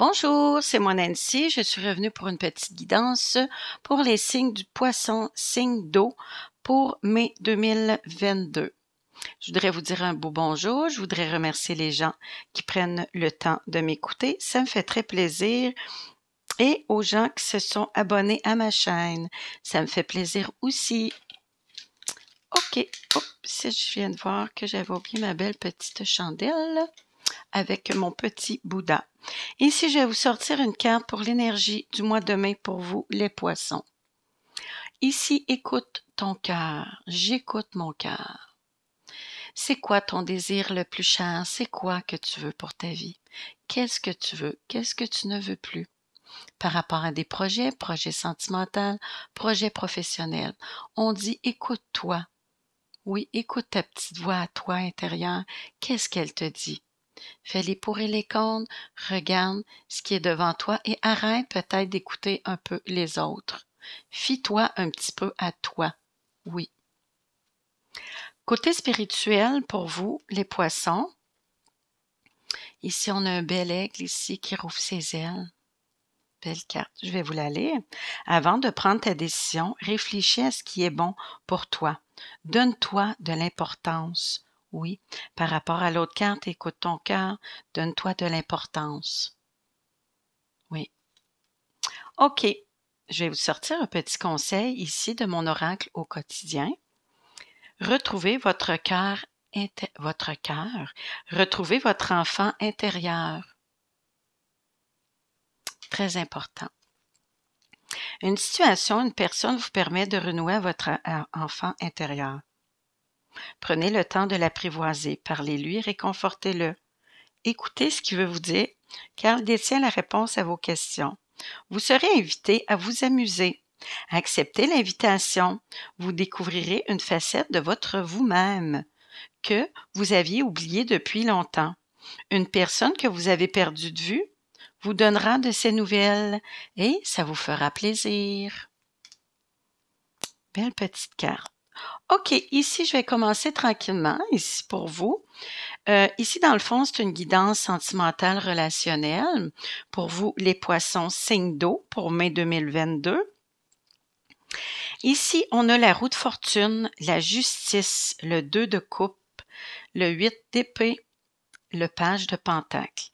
Bonjour, c'est moi Nancy. Je suis revenue pour une petite guidance pour les signes du poisson, signe d'eau pour mai 2022. Je voudrais vous dire un beau bonjour. Je voudrais remercier les gens qui prennent le temps de m'écouter. Ça me fait très plaisir. Et aux gens qui se sont abonnés à ma chaîne. Ça me fait plaisir aussi. OK. Oups, je viens de voir que j'avais oublié ma belle petite chandelle avec mon petit Bouddha. Ici, je vais vous sortir une carte pour l'énergie du mois de mai pour vous, les poissons. Ici, écoute ton cœur. J'écoute mon cœur. C'est quoi ton désir le plus cher? C'est quoi que tu veux pour ta vie? Qu'est-ce que tu veux? Qu'est-ce que tu ne veux plus? Par rapport à des projets sentimentaux, projets professionnels, on dit écoute-toi. Oui, écoute ta petite voix à toi intérieure. Qu'est-ce qu'elle te dit? Fais les pour et les contre, regarde ce qui est devant toi et arrête peut-être d'écouter un peu les autres. Fie-toi un petit peu à toi. Oui. Côté spirituel, pour vous, les poissons, ici on a un bel aigle ici qui rouvre ses ailes. Belle carte, je vais vous la lire. Avant de prendre ta décision, réfléchis à ce qui est bon pour toi. Donne-toi de l'importance. Oui, par rapport à l'autre carte, écoute ton cœur, donne-toi de l'importance. Oui. OK, je vais vous sortir un petit conseil ici de mon oracle au quotidien. Retrouvez votre cœur, retrouvez votre enfant intérieur. Très important. Une situation, une personne vous permet de renouer à votre enfant intérieur. Prenez le temps de l'apprivoiser, parlez-lui, réconfortez-le. Écoutez ce qu'il veut vous dire, car il détient la réponse à vos questions. Vous serez invité à vous amuser. Acceptez l'invitation. Vous découvrirez une facette de votre vous-même que vous aviez oubliée depuis longtemps. Une personne que vous avez perdue de vue vous donnera de ses nouvelles et ça vous fera plaisir. Belle petite carte. OK, ici, je vais commencer tranquillement, ici pour vous. Ici, dans le fond, c'est une guidance sentimentale relationnelle pour vous, les poissons, signe d'eau pour mai 2022. Ici, on a la roue de fortune, la justice, le 2 de coupe, le 8 d'épée, le page de pentacle.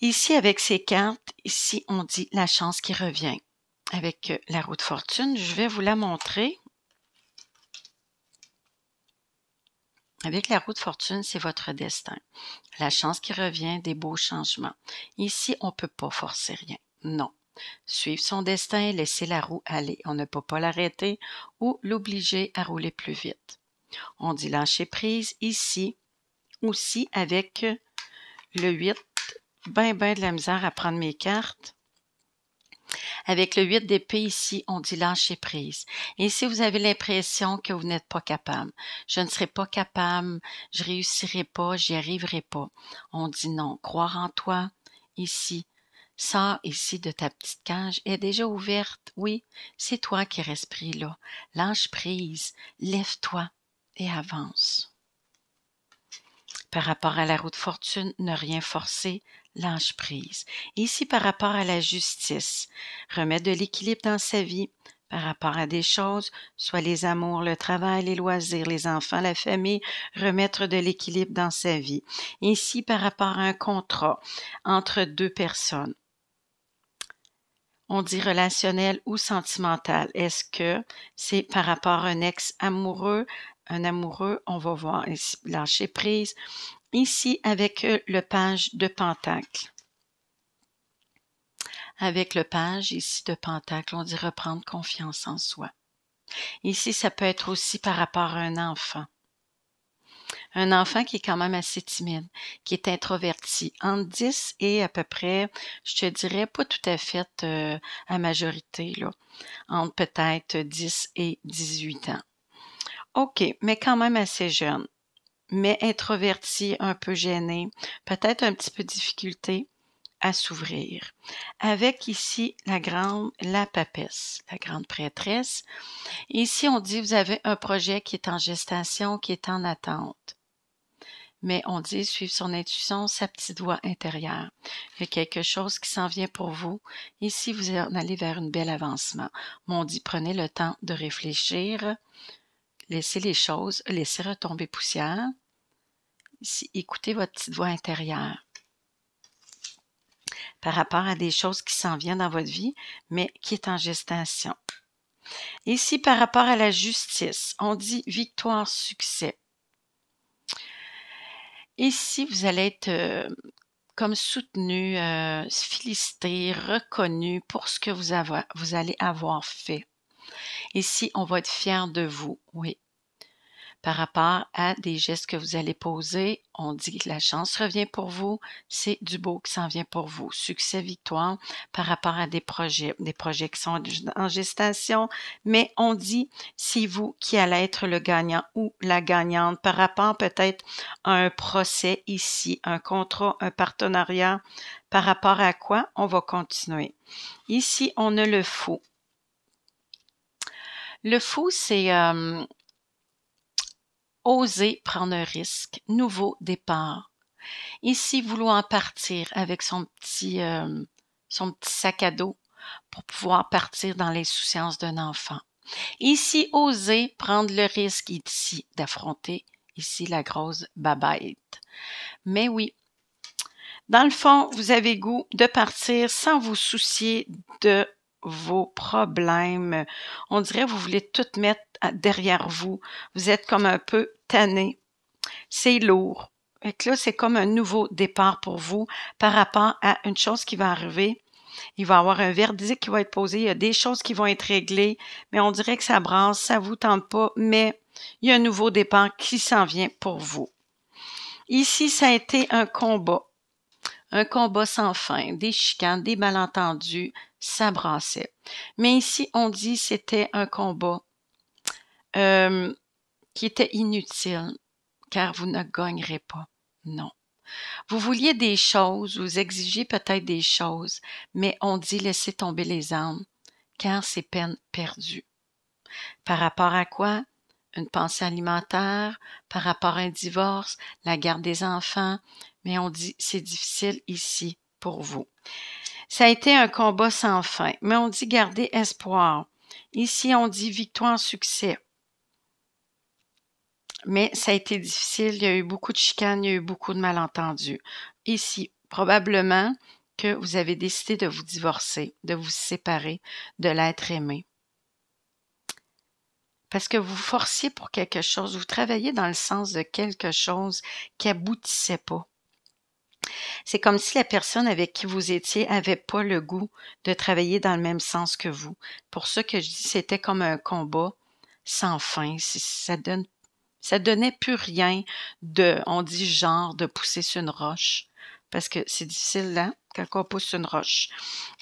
Ici, avec ces cartes, ici, on dit la chance qui revient. Avec la roue de fortune, je vais vous la montrer. Avec la roue de fortune, c'est votre destin. La chance qui revient, des beaux changements. Ici, on ne peut pas forcer rien. Non. Suivre son destin, laisser la roue aller. On ne peut pas l'arrêter ou l'obliger à rouler plus vite. On dit lâcher prise ici, aussi avec le 8. Ben de la misère à prendre mes cartes. Avec le 8 d'épée ici, on dit lâcher prise. Et si vous avez l'impression que vous n'êtes pas capable, je ne serai pas capable, je réussirai pas, j'y arriverai pas. On dit non, croire en toi, ici. Sors ici de ta petite cage, elle est déjà ouverte, oui, c'est toi qui restes pris là. Lâche prise, lève-toi et avance. Par rapport à la roue de fortune, ne rien forcer, lâche prise. Ici, par rapport à la justice, remettre de l'équilibre dans sa vie, par rapport à des choses, soit les amours, le travail, les loisirs, les enfants, la famille, remettre de l'équilibre dans sa vie. Ici, par rapport à un contrat entre deux personnes. On dit relationnel ou sentimental. Est-ce que c'est par rapport à un ex-amoureux? Un amoureux, on va voir ici, lâcher prise. Ici, avec le page de pentacle. Avec le page ici de pentacle, on dit reprendre confiance en soi. Ici, ça peut être aussi par rapport à un enfant. Un enfant qui est quand même assez timide, qui est introverti, entre 10 et à peu près, je te dirais, pas tout à fait à majorité, là, entre peut-être 10 et 18 ans. OK, mais quand même assez jeune, mais introverti, un peu gêné, peut-être un petit peu de difficulté à s'ouvrir. Avec ici la papesse, la grande prêtresse. Ici, on dit vous avez un projet qui est en gestation, qui est en attente. mais on dit suivre son intuition, sa petite voix intérieure. Il y a quelque chose qui s'en vient pour vous. Ici, vous allez vers un bel avancement. Mais on dit prenez le temps de réfléchir, laissez les choses, laissez retomber poussière. Ici, écoutez votre petite voix intérieure par rapport à des choses qui s'en viennent dans votre vie, mais qui est en gestation. Ici, par rapport à la justice, on dit victoire, succès. Ici, vous allez être comme soutenu, félicité, reconnu pour ce que vous allez avoir fait. Ici, on va être fier de vous, oui. Par rapport à des gestes que vous allez poser, on dit que la chance revient pour vous, c'est du beau qui s'en vient pour vous. Succès, victoire par rapport à des projets qui sont en gestation, mais on dit c'est vous qui allez être le gagnant ou la gagnante par rapport peut-être à un procès ici, un contrat, un partenariat, par rapport à quoi on va continuer. Ici, on a le fou. Le fou, c'est oser prendre un risque, nouveau départ. Ici, vouloir partir avec son petit sac à dos pour pouvoir partir dans l'insouciance d'un enfant. Ici, oser prendre le risque ici d'affronter ici la grosse babette. Mais oui, dans le fond, vous avez goût de partir sans vous soucier de vos problèmes. On dirait que vous voulez tout mettre derrière vous. Vous êtes comme un peu tanné. C'est lourd. Et que là, c'est comme un nouveau départ pour vous par rapport à une chose qui va arriver. Il va y avoir un verdict qui va être posé. Il y a des choses qui vont être réglées, mais on dirait que ça brasse, ça vous tente pas, mais il y a un nouveau départ qui s'en vient pour vous. Ici, ça a été un combat sans fin, des chicanes, des malentendus, ça brassait. Mais ici, on dit c'était un combat qui était inutile, car vous ne gagnerez pas. Non. Vous vouliez des choses, vous exigez peut-être des choses, mais on dit laissez tomber les armes, car c'est peine perdue. Par rapport à quoi? Une pensée alimentaire, par rapport à un divorce, la garde des enfants, mais on dit c'est difficile ici pour vous. Ça a été un combat sans fin, mais on dit garder espoir. Ici, on dit victoire, succès. Mais ça a été difficile, il y a eu beaucoup de chicanes, il y a eu beaucoup de malentendus. Ici, probablement que vous avez décidé de vous divorcer, de vous séparer de l'être aimé. Parce que vous forciez pour quelque chose, vous travaillez dans le sens de quelque chose qui aboutissait pas. C'est comme si la personne avec qui vous étiez avait pas le goût de travailler dans le même sens que vous. Pour ça que je dis c'était comme un combat sans fin. Ça donnait plus rien on dit genre, de pousser sur une roche. Parce que c'est difficile, là, quand on pousse sur une roche.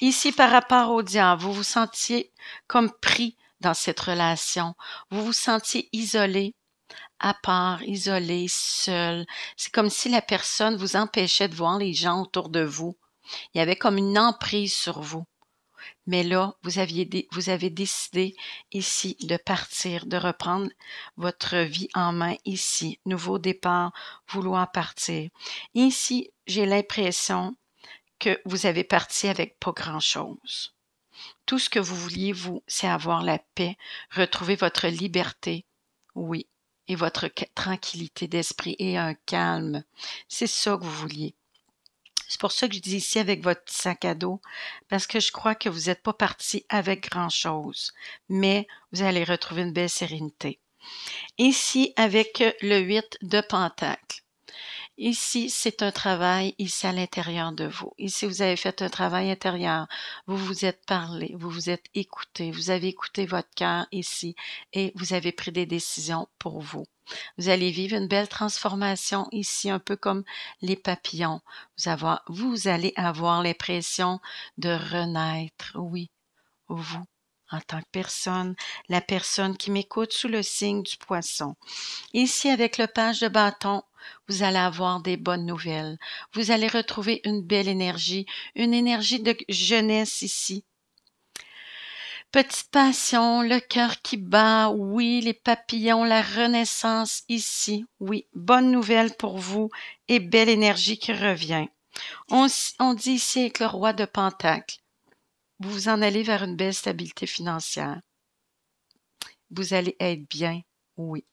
Ici, par rapport au diable, vous vous sentiez comme pris dans cette relation. Vous vous sentiez isolé, à part, isolé, seul. C'est comme si la personne vous empêchait de voir les gens autour de vous. Il y avait comme une emprise sur vous. Mais là, vous avez décidé ici de partir, de reprendre votre vie en main ici. Nouveau départ, vouloir partir. Ici, j'ai l'impression que vous avez parti avec pas grand-chose. Tout ce que vous vouliez, vous, c'est avoir la paix, retrouver votre liberté, oui, et votre tranquillité d'esprit et un calme. C'est ça que vous vouliez. C'est pour ça que je dis ici avec votre sac à dos, parce que je crois que vous n'êtes pas parti avec grand-chose, mais vous allez retrouver une belle sérénité. Ici, avec le 8 de Pentacles. Ici, c'est un travail ici à l'intérieur de vous. Ici, vous avez fait un travail intérieur. Vous vous êtes parlé, vous vous êtes écouté, vous avez écouté votre cœur ici et vous avez pris des décisions pour vous. Vous allez vivre une belle transformation ici, un peu comme les papillons. Vous allez avoir l'impression de renaître, oui, vous, en tant que personne, la personne qui m'écoute sous le signe du poisson. Ici, avec le page de bâton, vous allez avoir des bonnes nouvelles. Vous allez retrouver une belle énergie, une énergie de jeunesse ici. Petite passion, le cœur qui bat, oui, les papillons, la renaissance ici, oui, bonne nouvelle pour vous et belle énergie qui revient. On dit ici avec le roi de Pentacle, vous vous en allez vers une belle stabilité financière. Vous allez être bien, oui.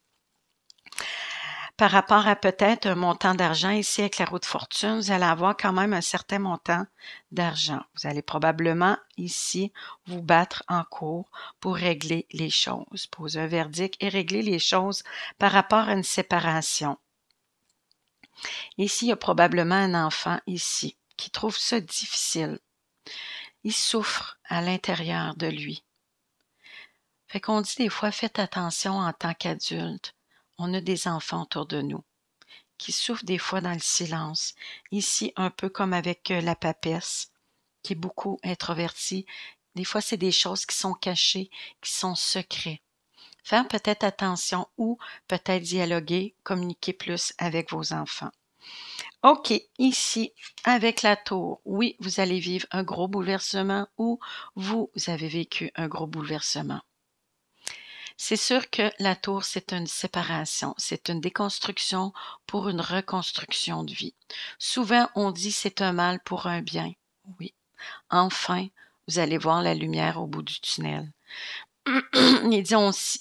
Par rapport à peut-être un montant d'argent, ici avec la roue de fortune, vous allez avoir quand même un certain montant d'argent. Vous allez probablement ici vous battre en cours pour régler les choses, poser un verdict et régler les choses par rapport à une séparation. Ici, il y a probablement un enfant ici qui trouve ça difficile. Il souffre à l'intérieur de lui. Fait qu'on dit des fois, faites attention en tant qu'adulte. On a des enfants autour de nous qui souffrent des fois dans le silence. Ici, un peu comme avec la papesse, qui est beaucoup introvertie. Des fois, c'est des choses qui sont cachées, qui sont secrets. Faire peut-être attention ou peut-être dialoguer, communiquer plus avec vos enfants. OK, ici, avec la tour, oui, vous allez vivre un gros bouleversement ou vous avez vécu un gros bouleversement. C'est sûr que la tour, c'est une séparation, c'est une déconstruction pour une reconstruction de vie. Souvent, on dit c'est un mal pour un bien. Oui. Enfin, vous allez voir la lumière au bout du tunnel.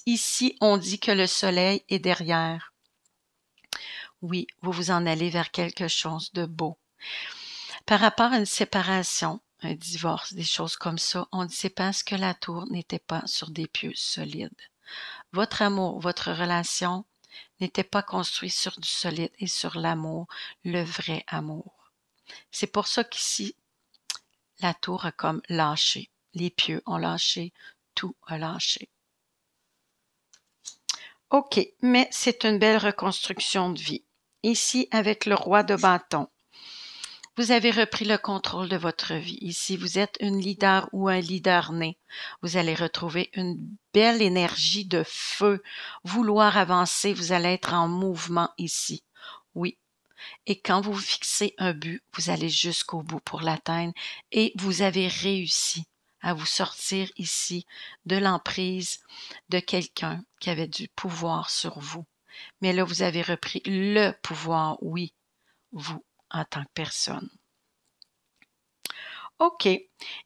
Ici, on dit que le soleil est derrière. Oui, vous vous en allez vers quelque chose de beau. Par rapport à une séparation, un divorce, des choses comme ça, on dit c'est parce que la tour n'était pas sur des pieux solides. Votre amour, votre relation n'était pas construite sur du solide et sur l'amour, le vrai amour. C'est pour ça qu'ici, la tour a comme lâché. Les pieux ont lâché, tout a lâché. OK, mais c'est une belle reconstruction de vie. Ici, avec le roi de bâton, vous avez repris le contrôle de votre vie. Ici, vous êtes une leader ou un leader né. Vous allez retrouver une belle énergie de feu. Vouloir avancer, vous allez être en mouvement ici. Oui. Et quand vous fixez un but, vous allez jusqu'au bout pour l'atteindre et vous avez réussi à vous sortir ici de l'emprise de quelqu'un qui avait du pouvoir sur vous. Mais là, vous avez repris le pouvoir, oui, vous, en tant que personne. OK.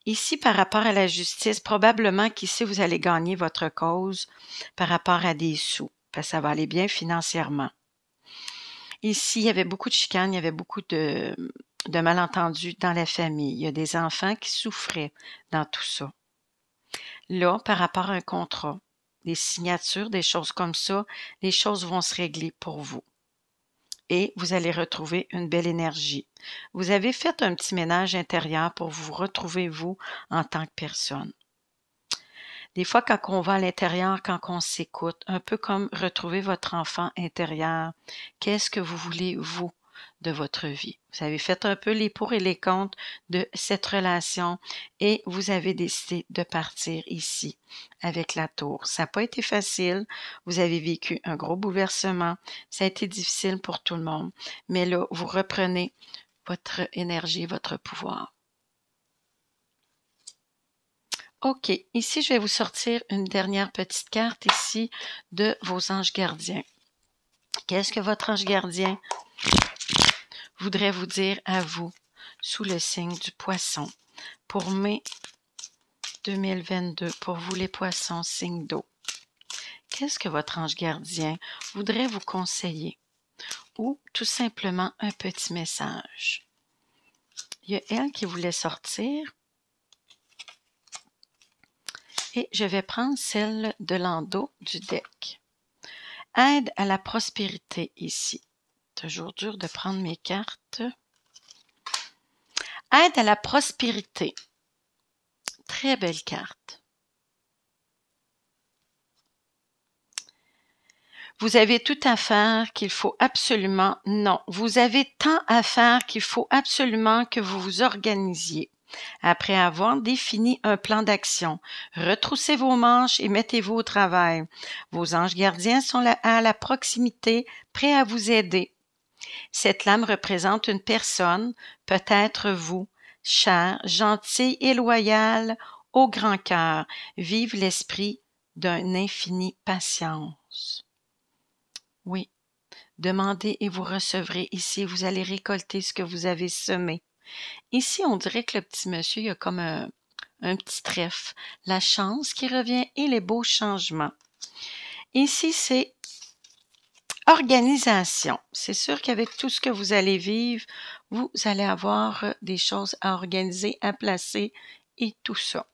Ici, par rapport à la justice, probablement qu'ici, vous allez gagner votre cause par rapport à des sous, parce que ça va aller bien financièrement. Ici, il y avait beaucoup de chicanes, il y avait beaucoup de malentendus dans la famille. Il y a des enfants qui souffraient dans tout ça. Là, par rapport à un contrat, des signatures, des choses comme ça, les choses vont se régler pour vous. Et vous allez retrouver une belle énergie. Vous avez fait un petit ménage intérieur pour vous retrouver vous en tant que personne. Des fois, quand on va à l'intérieur, quand on s'écoute, un peu comme retrouver votre enfant intérieur, qu'est-ce que vous voulez, vous, de votre vie? Vous avez fait un peu les pour et les contre de cette relation et vous avez décidé de partir ici avec la tour. Ça n'a pas été facile. Vous avez vécu un gros bouleversement. Ça a été difficile pour tout le monde. Mais là, vous reprenez votre énergie, votre pouvoir. OK, ici, je vais vous sortir une dernière petite carte ici de vos anges gardiens. Qu'est-ce que votre ange gardien voudrait vous dire à vous sous le signe du poisson pour mai 2022, pour vous les poissons, signe d'eau? Qu'est-ce que votre ange gardien voudrait vous conseiller? Ou tout simplement un petit message. Il y a elle qui voulait sortir. Et je vais prendre celle de l'endos du deck. Aide à la prospérité ici. Toujours dur de prendre mes cartes. Aide à la prospérité. Très belle carte. Vous avez tout à faire qu'il faut absolument... Non, vous avez tant à faire qu'il faut absolument que vous vous organisiez. Après avoir défini un plan d'action, retroussez vos manches et mettez-vous au travail. Vos anges gardiens sont là à la proximité, prêts à vous aider. Cette lame représente une personne, peut-être vous, chère, gentille et loyale, au grand cœur. Vive l'esprit d'un infini patience. Oui. Demandez et vous recevrez. Ici, vous allez récolter ce que vous avez semé. Ici, on dirait que le petit monsieur, il a comme un petit trèfle. La chance qui revient et les beaux changements. Ici, c'est organisation. C'est sûr qu'avec tout ce que vous allez vivre, vous allez avoir des choses à organiser, à placer et tout ça.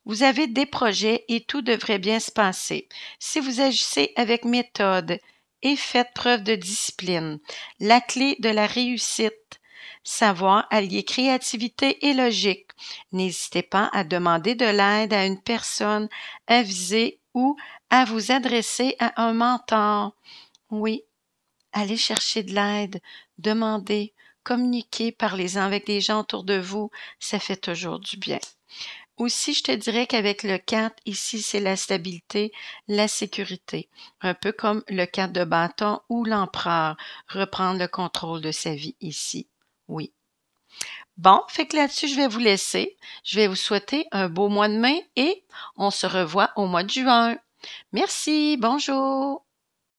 Vous avez des projets et tout devrait bien se passer. Si vous agissez avec méthode et faites preuve de discipline, la clé de la réussite, savoir allier créativité et logique. N'hésitez pas à demander de l'aide à une personne avisée ou à vous adresser à un mentor. Oui, allez chercher de l'aide, demandez, communiquez, parlez-en avec les gens autour de vous, ça fait toujours du bien. Aussi, je te dirais qu'avec le 4, ici, c'est la stabilité, la sécurité. Un peu comme le 4 de bâton ou l'empereur, reprendre le contrôle de sa vie ici. Oui. Bon, fait que là-dessus, je vais vous laisser. Je vais vous souhaiter un beau mois de mai et on se revoit au mois de juin. Merci, bonjour.